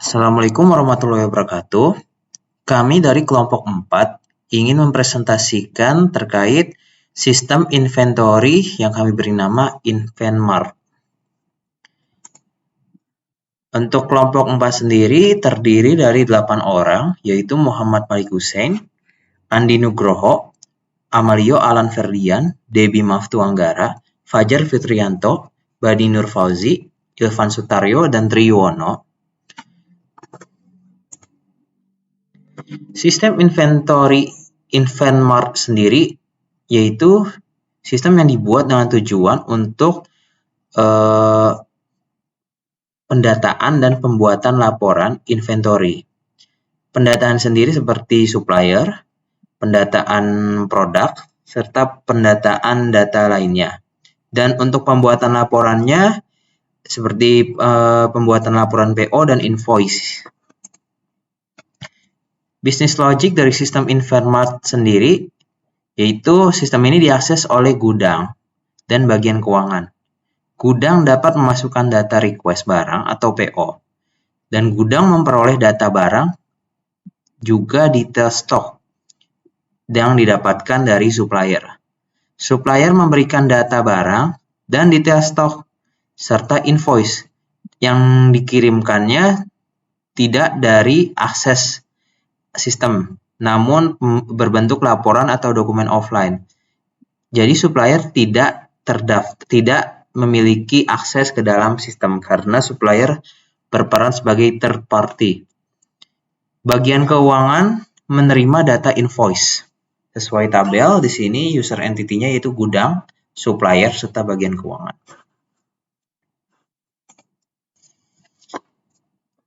Assalamualaikum warahmatullahi wabarakatuh. Kami dari kelompok 4 ingin mempresentasikan terkait sistem inventory yang kami beri nama InvenMart. Untuk kelompok 4 sendiri terdiri dari 8 orang, yaitu Muhammad Malik Hussein, Andi Nugroho, Amalio Alan Ferdian, Debbie Maftu Anggara, Fajar Fitrianto, Badi Nur Fauzi, Ilvan Sutaryo, dan Triwono. Sistem inventory InvenMart sendiri yaitu sistem yang dibuat dengan tujuan untuk pendataan dan pembuatan laporan inventory. Pendataan sendiri seperti supplier, pendataan produk, serta pendataan data lainnya. Dan untuk pembuatan laporannya seperti pembuatan laporan PO dan invoice. Bisnis logik dari sistem InvenMart sendiri yaitu sistem ini diakses oleh gudang dan bagian keuangan. Gudang dapat memasukkan data request barang atau PO, dan gudang memperoleh data barang juga detail stok yang didapatkan dari supplier. Supplier memberikan data barang dan detail stok serta invoice yang dikirimkannya tidak dari akses sistem, namun berbentuk laporan atau dokumen offline. Jadi supplier tidak memiliki akses ke dalam sistem karena supplier berperan sebagai third party. Bagian keuangan menerima data invoice sesuai tabel di sini. User entity-nya yaitu gudang, supplier, serta bagian keuangan.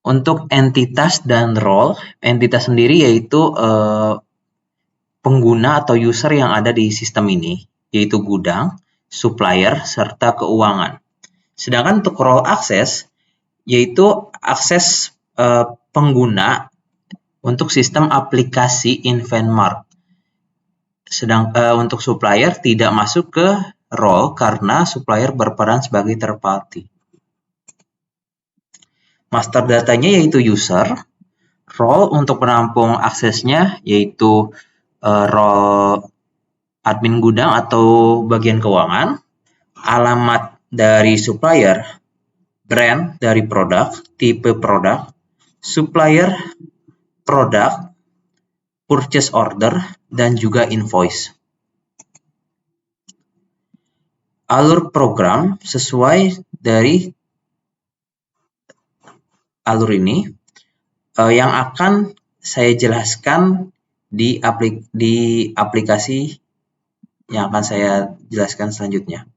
Untuk entitas dan role, entitas sendiri yaitu pengguna atau user yang ada di sistem ini, yaitu gudang, supplier, serta keuangan. Sedangkan untuk role access, yaitu akses pengguna untuk sistem aplikasi InvenMart. Untuk supplier tidak masuk ke role karena supplier berperan sebagai third party. Master datanya yaitu user, role untuk penampung aksesnya yaitu role admin gudang atau bagian keuangan, alamat dari supplier, brand dari produk, tipe produk, supplier, produk, purchase order, dan juga invoice. Alur program sesuai dari alur ini yang akan saya jelaskan di aplikasi yang akan saya jelaskan selanjutnya.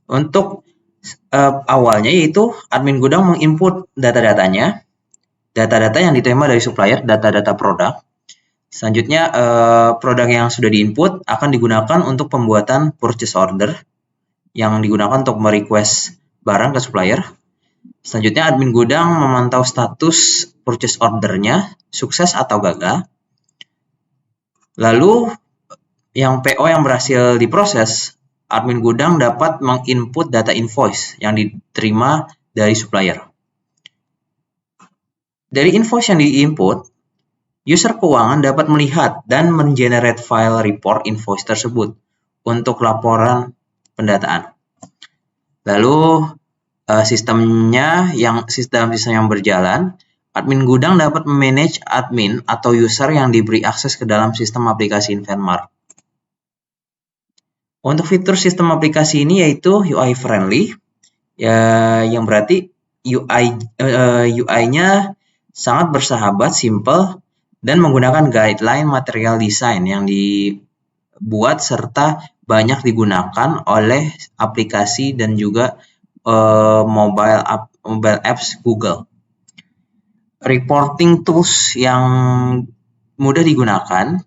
Untuk awalnya yaitu admin gudang menginput data-datanya, data-data yang diterima dari supplier, data-data produk. Selanjutnya produk yang sudah diinput akan digunakan untuk pembuatan purchase order yang digunakan untuk merequest barang ke supplier. Selanjutnya admin gudang memantau status purchase ordernya, sukses atau gagal. Lalu yang PO yang berhasil diproses, admin gudang dapat menginput data invoice yang diterima dari supplier. Dari invoice yang diinput, user keuangan dapat melihat dan mengenerate file report invoice tersebut untuk laporan pendataan. Lalu sistem yang berjalan, admin gudang dapat memanage admin atau user yang diberi akses ke dalam sistem aplikasi InvenMart. Untuk fitur sistem aplikasi ini yaitu UI friendly, yang berarti UI-nya sangat bersahabat, simple, dan menggunakan guideline material design yang dibuat serta banyak digunakan oleh aplikasi dan juga mobile apps Google. Reporting tools yang mudah digunakan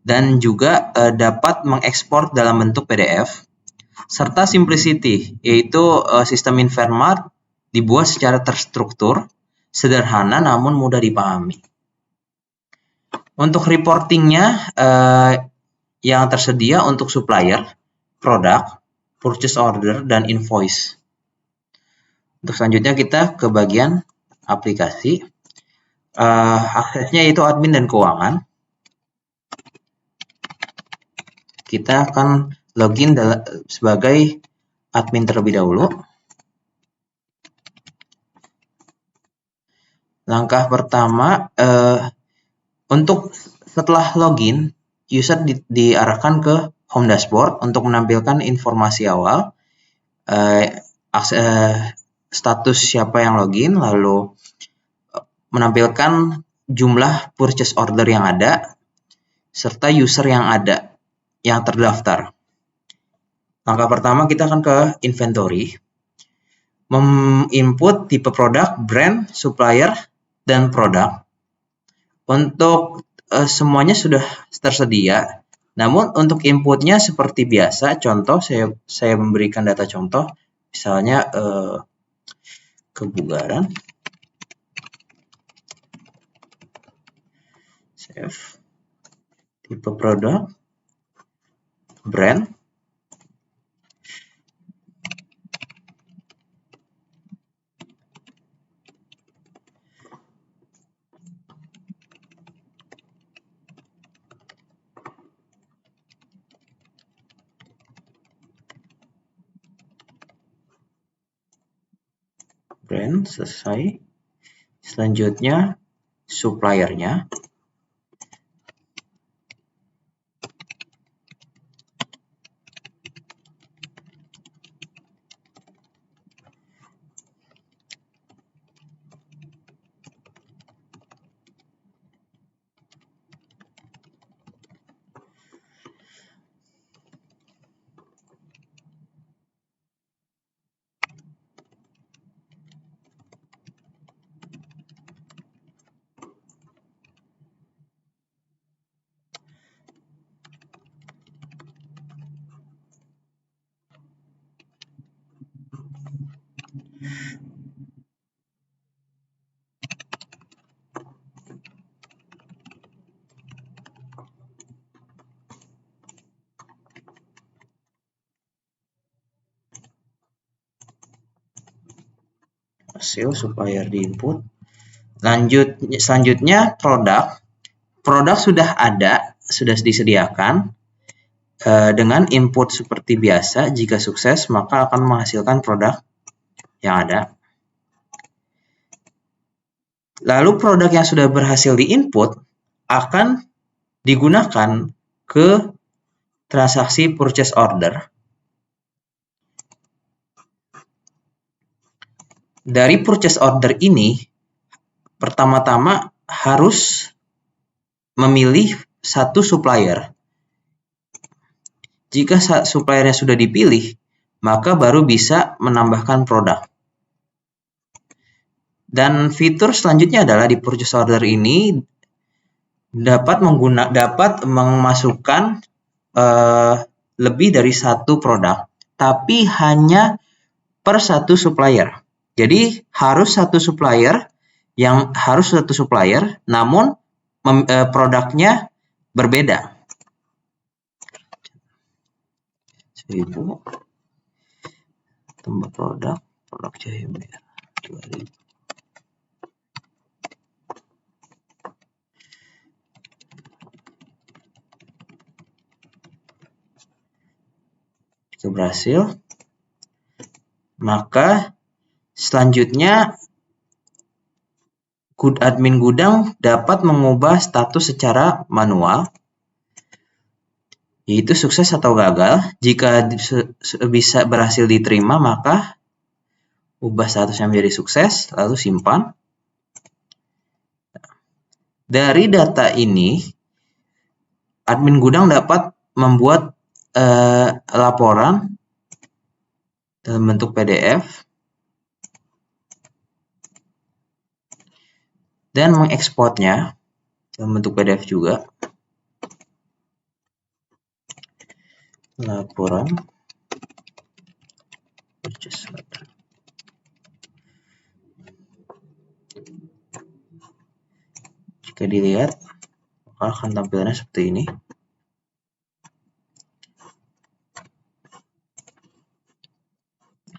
dan juga dapat mengekspor dalam bentuk PDF, serta simplicity, yaitu sistem InvenMart dibuat secara terstruktur sederhana namun mudah dipahami. Untuk reportingnya yang tersedia untuk supplier, produk, purchase order, dan invoice. Untuk selanjutnya kita ke bagian aplikasi. Aksesnya itu admin dan keuangan. Kita akan login sebagai admin terlebih dahulu. Langkah pertama, untuk setelah login, user diarahkan ke home dashboard untuk menampilkan informasi awal, status siapa yang login, lalu menampilkan jumlah purchase order yang ada, serta user yang ada, yang terdaftar. Langkah pertama kita akan ke inventory, menginput tipe produk, brand, supplier, dan produk. Untuk semuanya sudah tersedia, namun untuk inputnya seperti biasa, contoh saya memberikan data contoh, misalnya kebugaran, save, tipe produk, brand, selesai. Selanjutnya suppliernya. Hasil supplier di input. Selanjutnya produk sudah ada, sudah disediakan dengan input seperti biasa. Jika sukses maka akan menghasilkan produk yang ada. Lalu produk yang sudah berhasil di input akan digunakan ke transaksi purchase order. Dari purchase order ini, pertama-tama harus memilih satu supplier. Jika suppliernya sudah dipilih, maka baru bisa menambahkan produk. Dan fitur selanjutnya adalah di purchase order ini dapat memasukkan lebih dari satu produk, tapi hanya per satu supplier. Jadi harus satu supplier, namun produknya berbeda. 1000 tambah produk Cahaya Merah 2000. Jika berhasil, maka selanjutnya admin gudang dapat mengubah status secara manual, yaitu sukses atau gagal. Jika bisa berhasil diterima, maka ubah statusnya menjadi sukses, lalu simpan. Dari data ini, admin gudang dapat membuat laporan dalam bentuk PDF dan mengekspornya dalam bentuk PDF juga. Laporan purchase order. Jika dilihat, maka akan tampilannya seperti ini.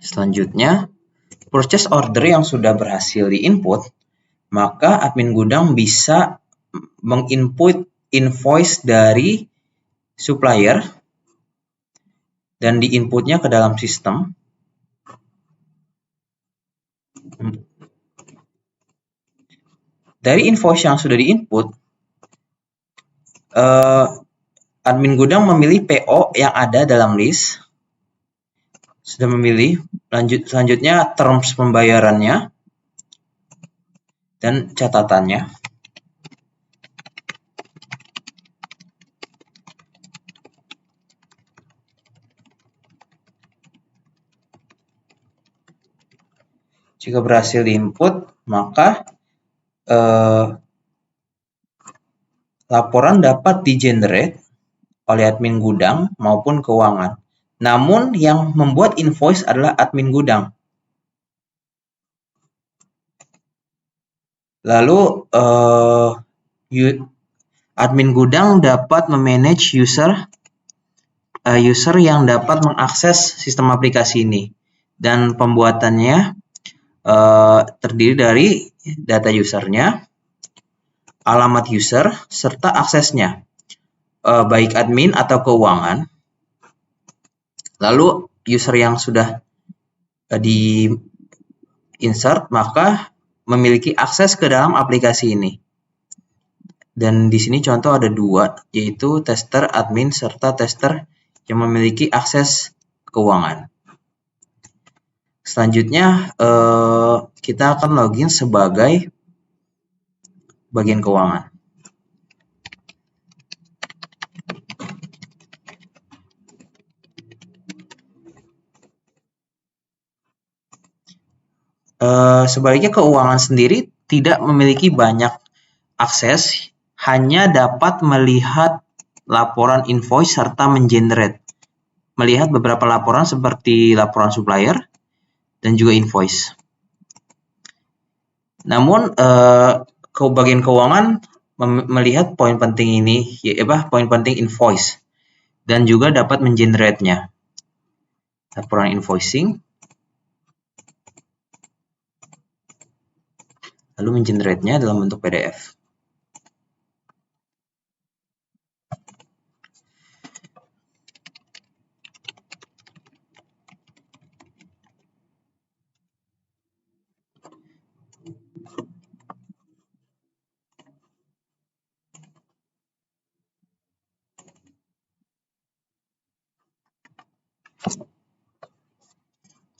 Selanjutnya, purchase order yang sudah berhasil diinput, maka admin gudang bisa menginput invoice dari supplier dan diinputnya ke dalam sistem. Dari invoice yang sudah diinput, admin gudang memilih PO yang ada dalam list. Sudah memilih, selanjutnya terms pembayarannya dan catatannya. Jika berhasil diinput, maka laporan dapat di-generate oleh admin gudang maupun keuangan. Namun yang membuat invoice adalah admin gudang. Lalu admin gudang dapat memanage user yang dapat mengakses sistem aplikasi ini, dan pembuatannya terdiri dari data usernya, alamat user, serta aksesnya, baik admin atau keuangan. Lalu user yang sudah di-insert maka memiliki akses ke dalam aplikasi ini. Dan di sini contoh ada dua, yaitu tester admin serta tester yang memiliki akses keuangan. Selanjutnya kita akan login sebagai bagian keuangan. Sebaliknya keuangan sendiri tidak memiliki banyak akses, hanya dapat melihat laporan invoice serta melihat beberapa laporan seperti laporan supplier dan juga invoice. Namun bagian keuangan melihat poin penting ini, poin penting invoice, dan juga dapat mengenerate-nya. Laporan invoicing, lalu mengenerate-nya dalam bentuk PDF.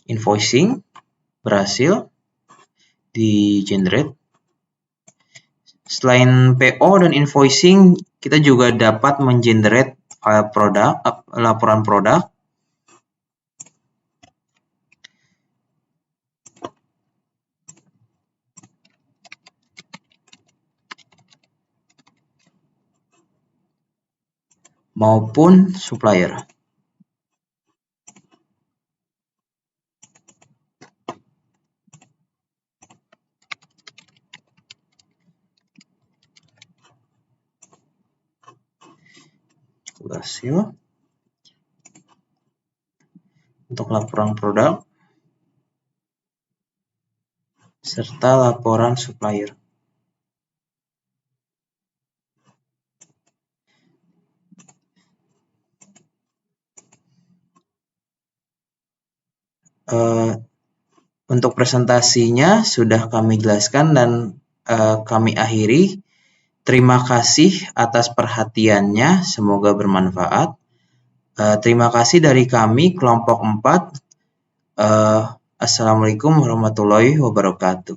Invoicing berhasil di-generate. Selain PO dan invoicing, kita juga dapat mengenerate file produk, laporan produk, maupun supplier. Berhasil untuk laporan produk serta laporan supplier. Untuk presentasinya sudah kami jelaskan dan kami akhiri. Terima kasih atas perhatiannya, semoga bermanfaat. Terima kasih dari kami, kelompok 4. Assalamualaikum warahmatullahi wabarakatuh.